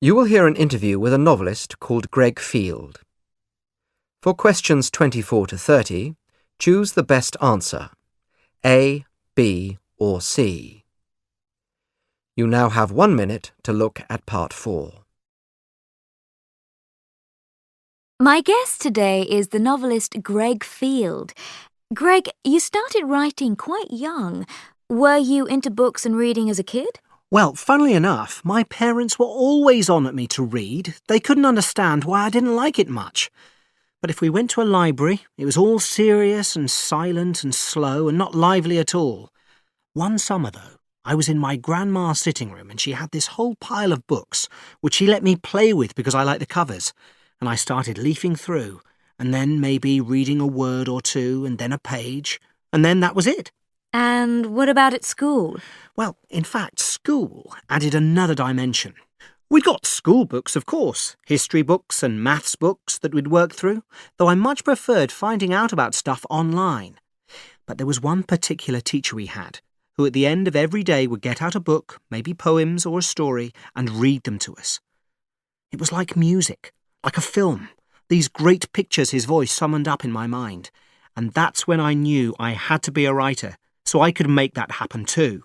You will hear an interview with a novelist called Greg Field. For questions 24 to 30, choose the best answer, A, B, or C. You now have 1 minute to look at part 4. My guest today is the novelist Greg Field. Greg, you started writing quite young. Were you into books and reading as a kid? Well, funnily enough, my parents were always on at me to read. They couldn't understand why I didn't like it much. But if we went to a library, it was all serious and silent and slow and not lively at all. One summer, though, I was in my grandma's sitting room and she had this whole pile of books, which she let me play with because I liked the covers. And I started leafing through, and then maybe reading a word or two, and then a page, and then that was it. And what about at school? Well, in fact, school added another dimension. We'd got school books, of course, history books and maths books that we'd work through, though I much preferred finding out about stuff online. But there was one particular teacher we had, who at the end of every day would get out a book, maybe poems or a story, and read them to us. It was like music, like a film, these great pictures his voice summoned up in my mind. And that's when I knew I had to be a writer, so I could make that happen too.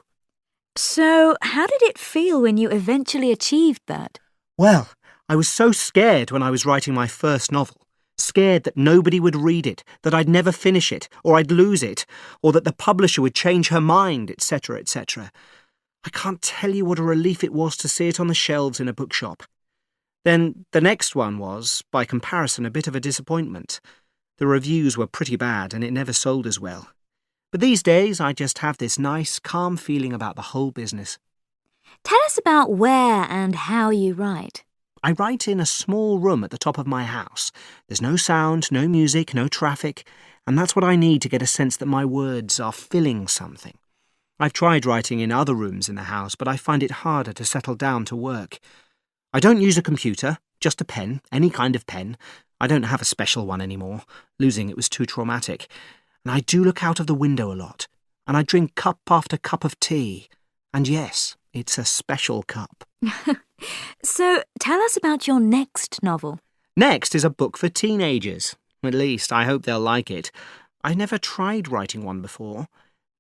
So, how did it feel when you eventually achieved that? Well, I was so scared when I was writing my first novel. Scared that nobody would read it, that I'd never finish it, or I'd lose it, or that the publisher would change her mind, etc., etc. I can't tell you what a relief it was to see it on the shelves in a bookshop. Then the next one was, by comparison, a bit of a disappointment. The reviews were pretty bad and it never sold as well. But these days I just have this nice, calm feeling about the whole business. Tell us about where and how you write. I write in a small room at the top of my house. There's no sound, no music, no traffic, and that's what I need to get a sense that my words are filling something. I've tried writing in other rooms in the house, but I find it harder to settle down to work. I don't use a computer, just a pen, any kind of pen. I don't have a special one anymore. Losing it was too traumatic. And I do look out of the window a lot, and I drink cup after cup of tea. And yes, it's a special cup. So, tell us about your next novel. Next is a book for teenagers. At least, I hope they'll like it. I never tried writing one before.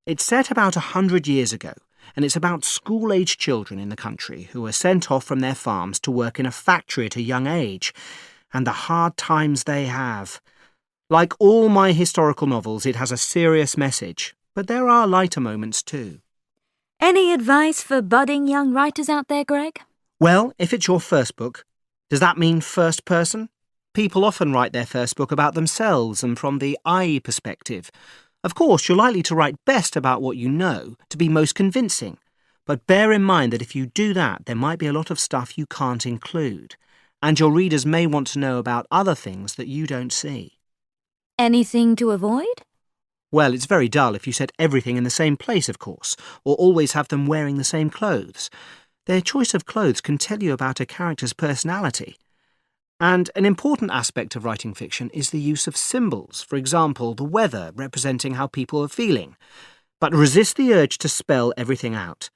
It's set about 100 years ago, and it's about school-aged children in the country who are sent off from their farms to work in a factory at a young age, and the hard times they have. Like all my historical novels, it has a serious message, but there are lighter moments too. Any advice for budding young writers out there, Greg? Well, if it's your first book, does that mean first person? People often write their first book about themselves and from the I perspective. Of course, you're likely to write best about what you know, to be most convincing. But bear in mind that if you do that, there might be a lot of stuff you can't include. And your readers may want to know about other things that you don't see. Anything to avoid? Well, it's very dull if you set everything in the same place, of course, or always have them wearing the same clothes. Their choice of clothes can tell you about a character's personality. And an important aspect of writing fiction is the use of symbols, for example, the weather representing how people are feeling. But resist the urge to spell everything out.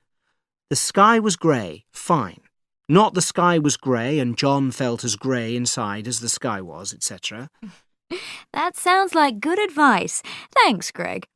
The sky was grey, fine. Not the sky was grey and John felt as grey inside as the sky was, etc. That sounds like good advice. Thanks, Greg.